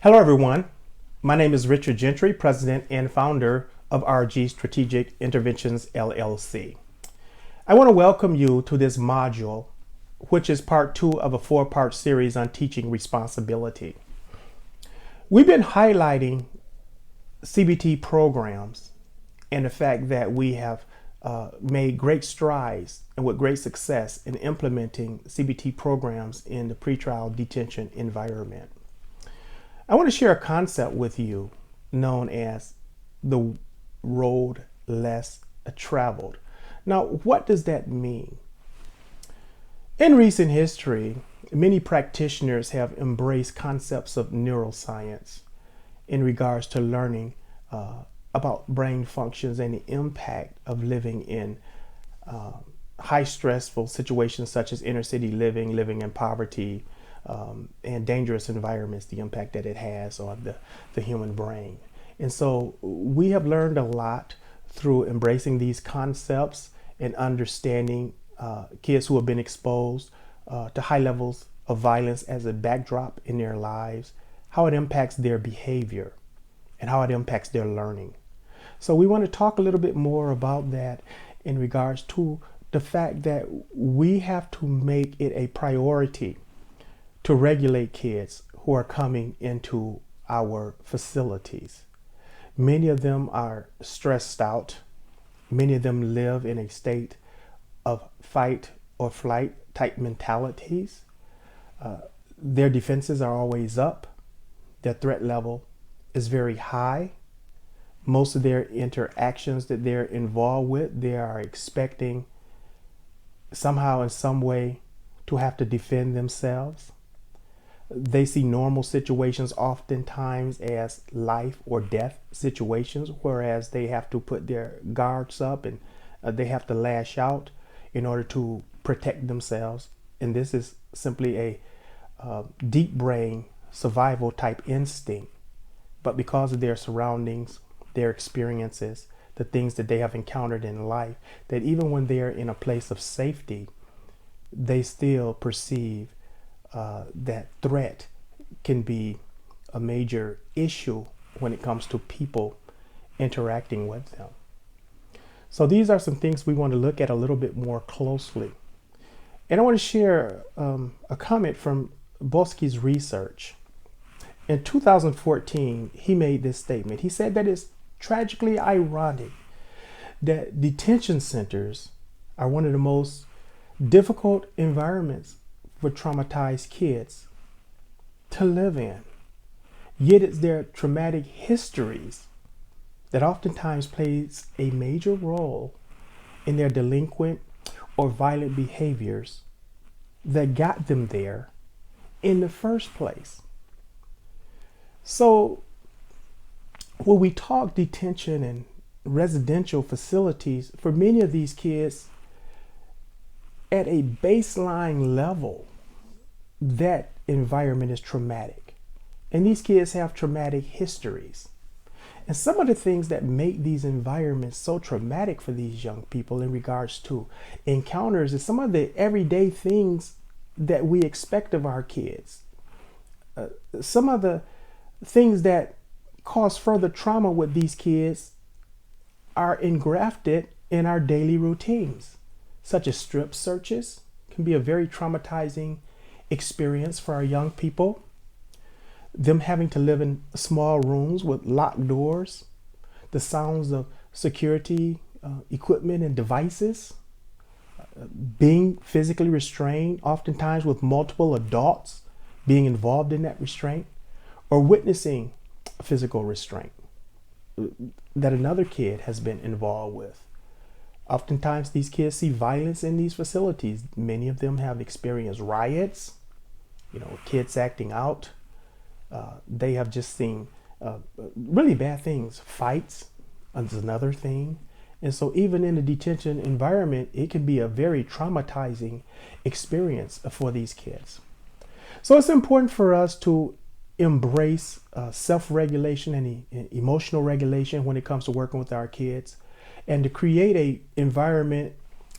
Hello, everyone. My name is Richard Gentry, President and founder of RG Strategic Interventions LLC. I want to welcome you to this module, which is part 2 of a 4-part series on teaching responsibility. We've been highlighting CBT programs and the fact that we have made great strides and with great success in implementing CBT programs in the pretrial detention environment. I want to share a concept with you known as the road less traveled. Now, what does that mean? In recent history, many practitioners have embraced concepts of neuroscience in regards to learning about brain functions and the impact of living in high stressful situations such as inner city living in poverty, and dangerous environments, the impact that it has on the human brain. And so we have learned a lot through embracing these concepts and understanding kids who have been exposed to high levels of violence as a backdrop in their lives, how it impacts their behavior and how it impacts their learning. So we want to talk a little bit more about that in regards to the fact that we have to make it a priority to regulate kids who are coming into our facilities. Many of them are stressed out. Many of them live in a state of fight or flight type mentalities. Their defenses are always up. Their threat level is very high. Most of their interactions that they're involved with, they are expecting somehow in some way to have to defend themselves. They see normal situations oftentimes as life or death situations, whereas they have to put their guards up and they have to lash out in order to protect themselves. And this is simply a deep brain survival type instinct. But because of their surroundings, their experiences, the things that they have encountered in life, that even when they're in a place of safety, they still perceive that threat can be a major issue when it comes to people interacting with them. So these are some things we want to look at a little bit more closely. And I want to share a comment from Bosky's research. In 2014, he made this statement. He said that it's tragically ironic that detention centers are one of the most difficult environments for traumatized kids to live in. Yet it's their traumatic histories that oftentimes plays a major role in their delinquent or violent behaviors that got them there in the first place. So when we talk detention and residential facilities, for many of these kids at a baseline level, that environment is traumatic. And these kids have traumatic histories. And some of the things that make these environments so traumatic for these young people in regards to encounters is some of the everyday things that we expect of our kids. Some of the things that cause further trauma with these kids are engrafted in our daily routines, such as strip searches can be a very traumatizing experience for our young people. Them having to live in small rooms with locked doors, the sounds of security equipment and devices, being physically restrained, oftentimes with multiple adults being involved in that restraint, or witnessing physical restraint that another kid has been involved with. Oftentimes these kids see violence in these facilities. Many of them have experienced riots, kids acting out. They have just seen really bad things. Fights is another thing. And so even in the detention environment, it can be a very traumatizing experience for these kids. So it's important for us to embrace self-regulation and emotional regulation when it comes to working with our kids, and to create a environment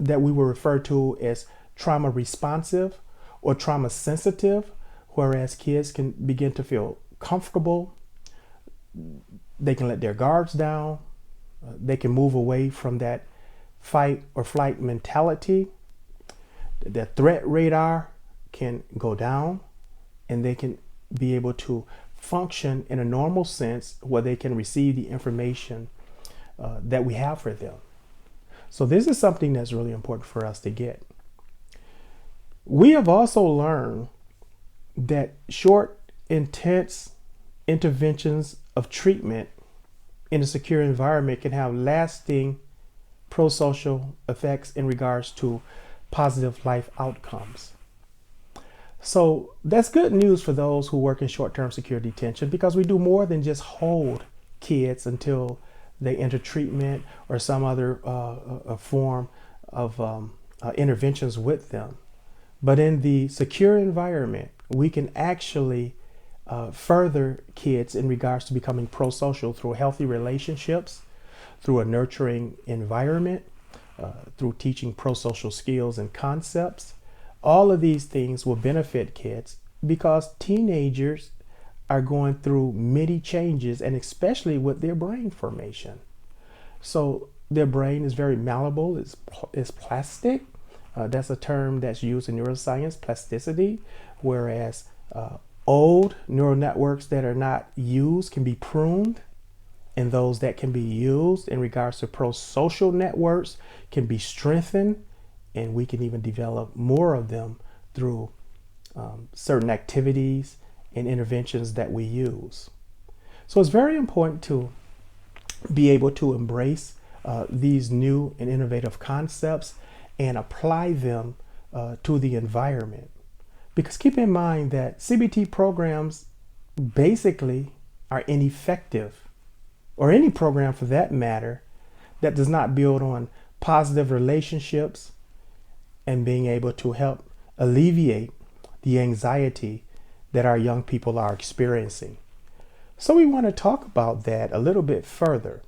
that we will refer to as trauma responsive or trauma sensitive, whereas kids can begin to feel comfortable. They can let their guards down. They can move away from that fight or flight mentality. The threat radar can go down, and they can be able to function in a normal sense where they can receive the information that we have for them. So this is something that's really important for us to get. We have also learned that short, intense interventions of treatment in a secure environment can have lasting pro-social effects in regards to positive life outcomes. So that's good news for those who work in short-term secure detention, because we do more than just hold kids until they enter treatment or some other form of interventions with them. But in the secure environment, we can actually further kids in regards to becoming pro-social through healthy relationships, through a nurturing environment, through teaching pro-social skills and concepts. All of these things will benefit kids because teenagers are going through many changes, and especially with their brain formation. So their brain is very malleable, it's plastic. That's a term that's used in neuroscience, plasticity, whereas old neural networks that are not used can be pruned, and those that can be used in regards to pro-social networks can be strengthened, and we can even develop more of them through certain activities and interventions that we use. So it's very important to be able to embrace these new and innovative concepts and apply them to the environment. Because keep in mind that CBT programs basically are ineffective, or any program for that matter, that does not build on positive relationships and being able to help alleviate the anxiety that our young people are experiencing. So we want to talk about that a little bit further.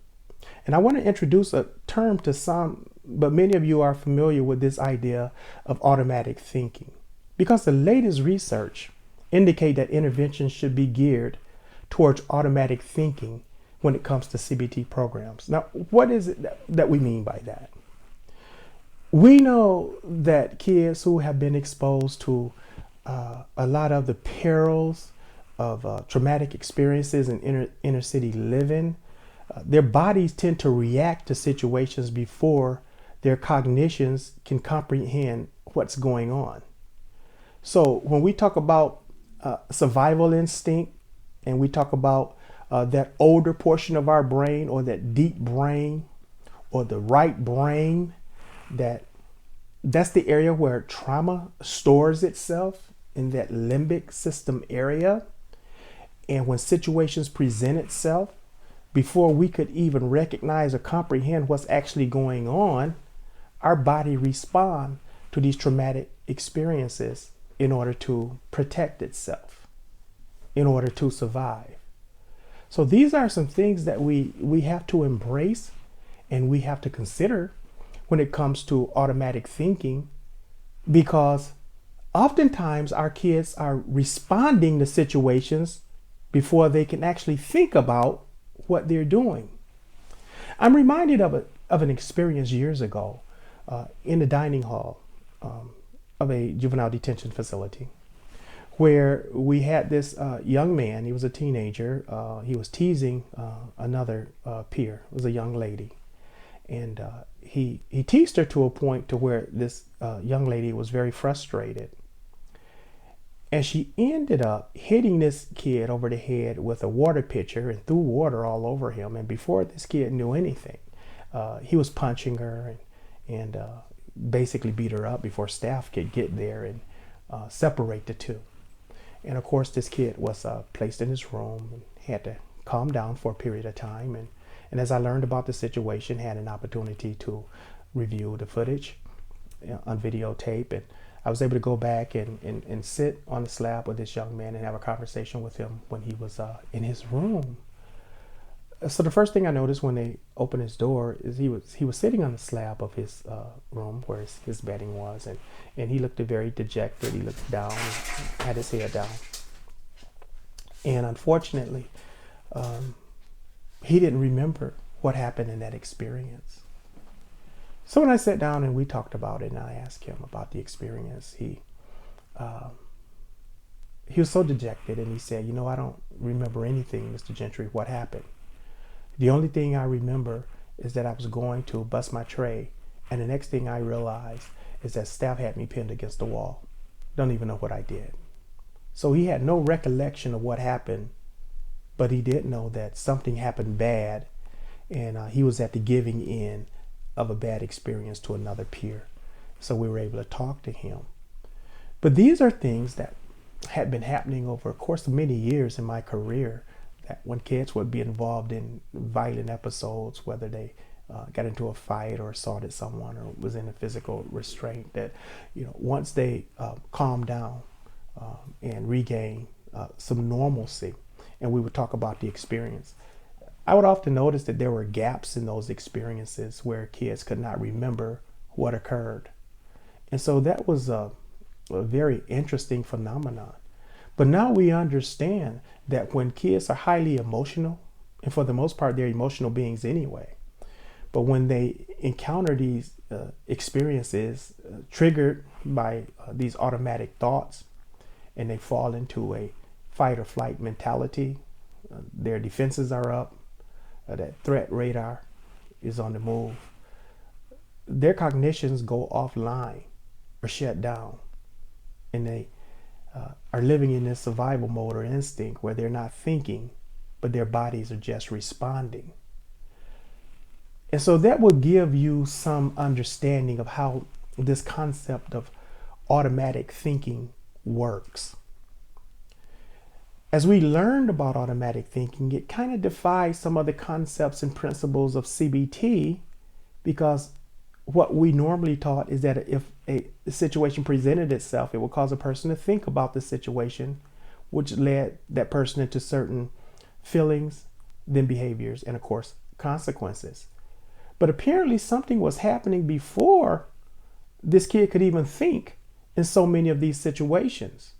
And I want to introduce a term to some, but many of you are familiar with this idea of automatic thinking, because the latest research indicate that interventions should be geared towards automatic thinking when it comes to CBT programs. Now, what is it that we mean by that? We know that kids who have been exposed to a lot of the perils of traumatic experiences in inner city living, their bodies tend to react to situations before their cognitions can comprehend what's going on. So when we talk about survival instinct, and we talk about that older portion of our brain, or that deep brain, or the right brain, that's the area where trauma stores itself, in that limbic system area. And when situations present itself, before we could even recognize or comprehend what's actually going on, our body responds to these traumatic experiences in order to protect itself, in order to survive. So these are some things that we have to embrace, and we have to consider when it comes to automatic thinking, because oftentimes our kids are responding to situations before they can actually think about what they're doing. I'm reminded of an experience years ago in the dining hall of a juvenile detention facility, where we had this young man. He was a teenager. He was teasing another peer. It was a young lady. And he teased her to a point to where this young lady was very frustrated. And she ended up hitting this kid over the head with a water pitcher and threw water all over him. And before this kid knew anything, he was punching her and basically beat her up before staff could get there and separate the two. And of course, this kid was placed in his room and had to calm down for a period of time. And as I learned about the situation, had an opportunity to review the footage on videotape, and I was able to go back and sit on the slab with this young man and have a conversation with him when he was in his room. So the first thing I noticed when they opened his door is he was sitting on the slab of his room where his bedding was, and he looked very dejected. He looked down, had his head down. And unfortunately, he didn't remember what happened in that experience. So when I sat down and we talked about it and I asked him about the experience, he was so dejected and he said, I don't remember anything, Mr. Gentry, what happened. The only thing I remember is that I was going to bust my tray, and the next thing I realized is that staff had me pinned against the wall. Don't even know what I did. So he had no recollection of what happened, but he did know that something happened bad, and he was at the giving end of a bad experience to another peer. So we were able to talk to him. But these are things that had been happening over a course of many years in my career, that when kids would be involved in violent episodes, whether they got into a fight or assaulted someone or was in a physical restraint, that once they calmed down and regain some normalcy, and we would talk about the experience, I would often notice that there were gaps in those experiences where kids could not remember what occurred. And so that was a very interesting phenomenon. But now we understand that when kids are highly emotional, and for the most part, they're emotional beings anyway, but when they encounter these experiences triggered by these automatic thoughts, and they fall into a fight or flight mentality, their defenses are up, that threat radar is on the move, their cognitions go offline or shut down, and they are living in this survival mode or instinct where they're not thinking, but their bodies are just responding. And so that will give you some understanding of how this concept of automatic thinking works. As we learned about automatic thinking, it kind of defies some of the concepts and principles of CBT, because what we normally taught is that if a situation presented itself, it would cause a person to think about the situation, which led that person into certain feelings, then behaviors, and of course, consequences. But apparently something was happening before this kid could even think in so many of these situations.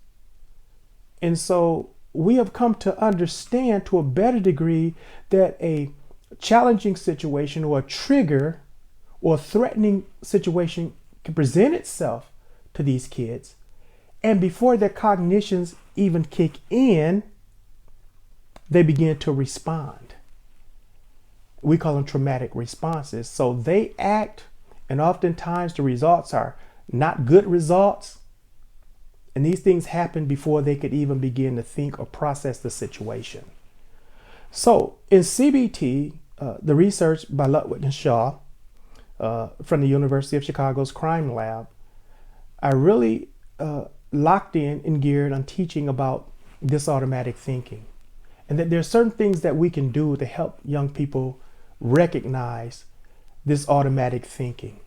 And so we have come to understand to a better degree that a challenging situation or a trigger or a threatening situation can present itself to these kids, and before their cognitions even kick in, they begin to respond. We call them traumatic responses. So they act, and oftentimes the results are not good results, and these things happen before they could even begin to think or process the situation. So in CBT, the research by Ludwig and Shaw from the University of Chicago's crime lab, I really locked in and geared on teaching about this automatic thinking, and that there are certain things that we can do to help young people recognize this automatic thinking,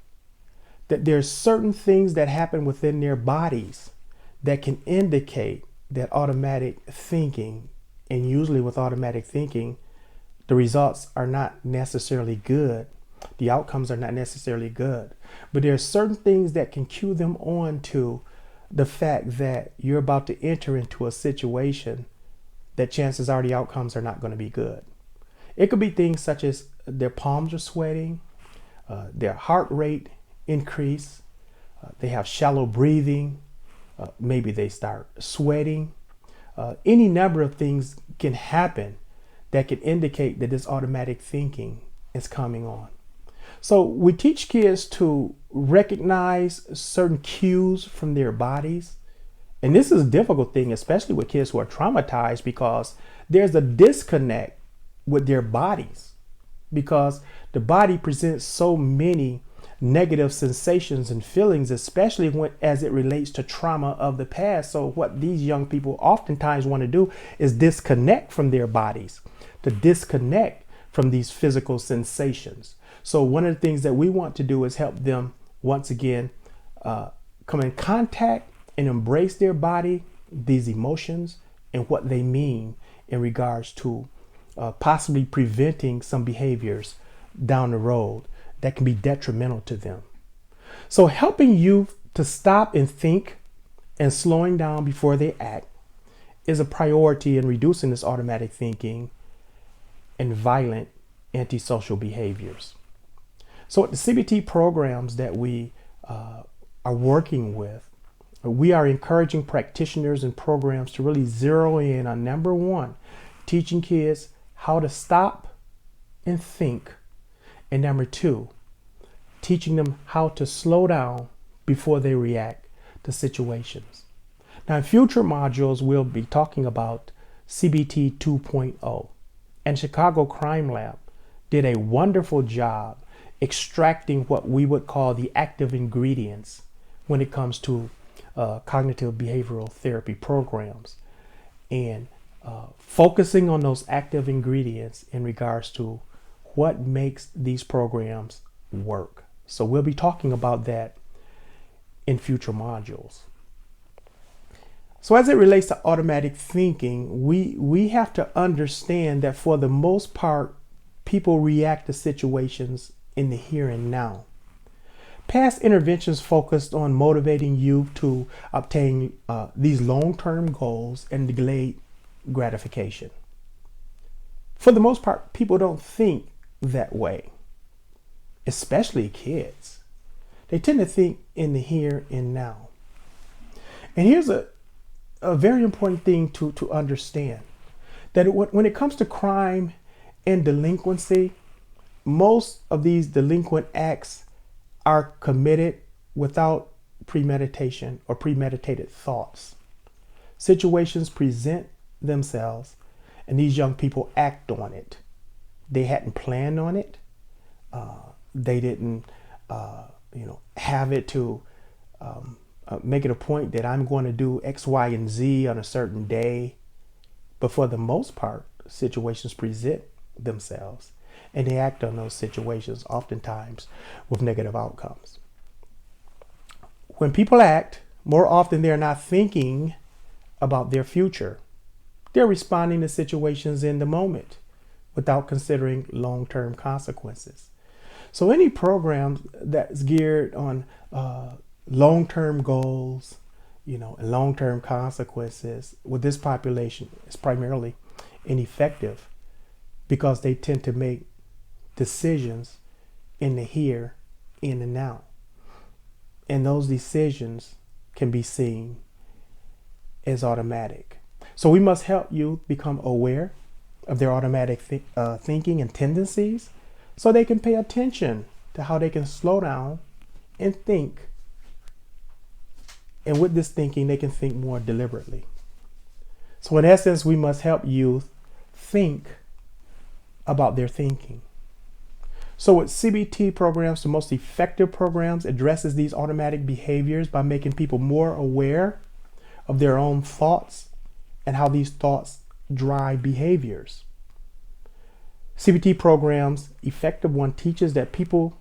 that there's certain things that happen within their bodies that can indicate that automatic thinking. And usually with automatic thinking, the results are not necessarily good. The outcomes are not necessarily good, but there are certain things that can cue them on to the fact that you're about to enter into a situation that chances are the outcomes are not going to be good. It could be things such as their palms are sweating, their heart rate increase, they have shallow breathing, maybe they start sweating. Any number of things can happen that can indicate that this automatic thinking is coming on. So we teach kids to recognize certain cues from their bodies. And this is a difficult thing, especially with kids who are traumatized, because there's a disconnect with their bodies, because the body presents so many negative sensations and feelings, especially as it relates to trauma of the past. So what these young people oftentimes want to do is disconnect from their bodies, to disconnect from these physical sensations. So one of the things that we want to do is help them once again come in contact and embrace their body, these emotions, and what they mean in regards to possibly preventing some behaviors down the road that can be detrimental to them. So helping youth to stop and think and slowing down before they act, is a priority in reducing this automatic thinking and violent antisocial behaviors. So at the CBT programs that we are working with, we are encouraging practitioners and programs to really zero in on number one, teaching kids how to stop and think. And number two, teaching them how to slow down before they react to situations. Now, in future modules, we'll be talking about CBT 2.0. And Chicago Crime Lab did a wonderful job extracting what we would call the active ingredients when it comes to cognitive behavioral therapy programs, and focusing on those active ingredients in regards to what makes these programs work. So we'll be talking about that in future modules. So as it relates to automatic thinking, we have to understand that for the most part, people react to situations in the here and now. Past interventions focused on motivating youth to obtain these long-term goals and delayed gratification. For the most part, people don't think that way, especially kids. They tend to think in the here and now. And here's a very important thing to understand, that when it comes to crime and delinquency, most of these delinquent acts are committed without premeditation or premeditated thoughts. Situations present themselves and these young people act on it. They hadn't planned on it. They didn't have it to make it a point that I'm going to do X, Y, and Z on a certain day. But for the most part, situations present themselves and they act on those situations, oftentimes with negative outcomes. When people act, more often they're not thinking about their future. They're responding to situations in the moment without considering long-term consequences. So any program that's geared on long-term goals, and long-term consequences with this population is primarily ineffective, because they tend to make decisions in the here, in the now. And those decisions can be seen as automatic. So we must help youth become aware of their automatic thinking and tendencies, so they can pay attention to how they can slow down and think. And with this thinking, they can think more deliberately. So in essence, we must help youth think about their thinking. So with CBT programs, the most effective programs addresses these automatic behaviors by making people more aware of their own thoughts and how these thoughts drive behaviors. CBT programs, effective one, teaches that people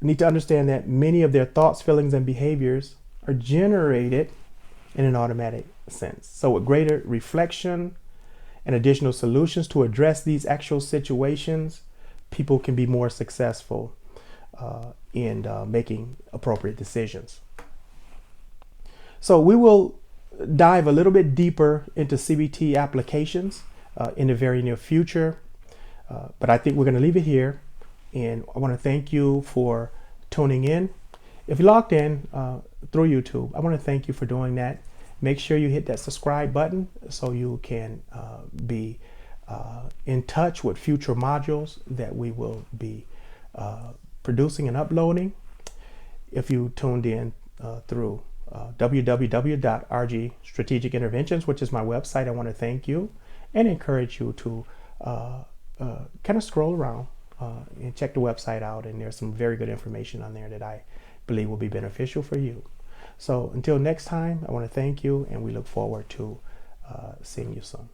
need to understand that many of their thoughts, feelings, and behaviors are generated in an automatic sense. So with greater reflection and additional solutions to address these actual situations, people can be more successful in making appropriate decisions. So we will dive a little bit deeper into CBT applications in the very near future, but I think we're going to leave it here. And I want to thank you for tuning in. If you logged in through YouTube, I want to thank you for doing that. Make sure you hit that subscribe button so you can be in touch with future modules that we will be producing and uploading. If you tuned in through www.rg Strategic Interventions, which is my website, I want to thank you and encourage you to kind of scroll around and check the website out. And there's some very good information on there that I believe will be beneficial for you. So until next time, I want to thank you, and we look forward to seeing you soon.